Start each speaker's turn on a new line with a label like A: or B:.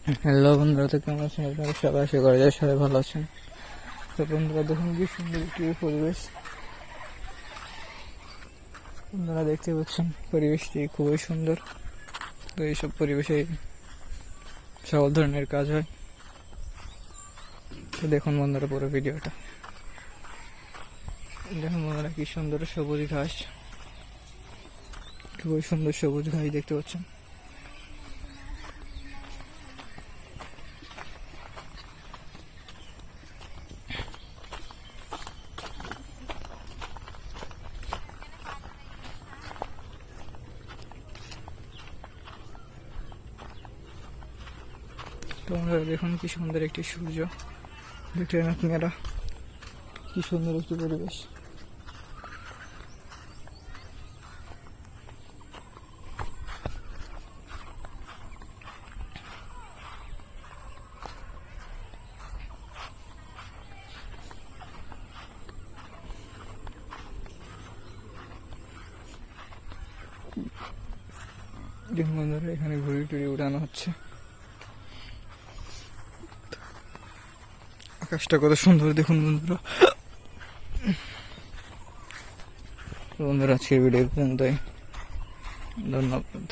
A: Hello বন্ধুরা, তো কেমন আছেন আপনারা সবাই? আশা করা যায় সবাই ভালো আছেন। তো বন্ধুরা দেখুন কি সুন্দর একটি পরিবেশ আপনারা দেখতে পাচ্ছেন। পরিবেশটি খুবই সুন্দর। তো এইসব পরিবেশে সকল ধরনের কাজ হয়। তো দেখুন বন্ধুরা পুরো ভিডিওটা দেখুন বন্ধুরা, কি সুন্দর সবুজ ঘাস, খুবই সুন্দর সবুজ ঘাস দেখতে পাচ্ছেন। তো বন্ধুরা দেখুন কি সুন্দর একটি সূর্য, দেখলেন আপনারা? কি সুন্দর একটি পরিবেশ। দেখুন বন্ধুরা, এখানে ঘুড়ি টুড়ি উড়ানো হচ্ছে। আকাশটা কত সুন্দর দেখুন বন্ধুরা। বন্ধুরা আজকের ভিডিও পর্যন্তই, ধন্যবাদ।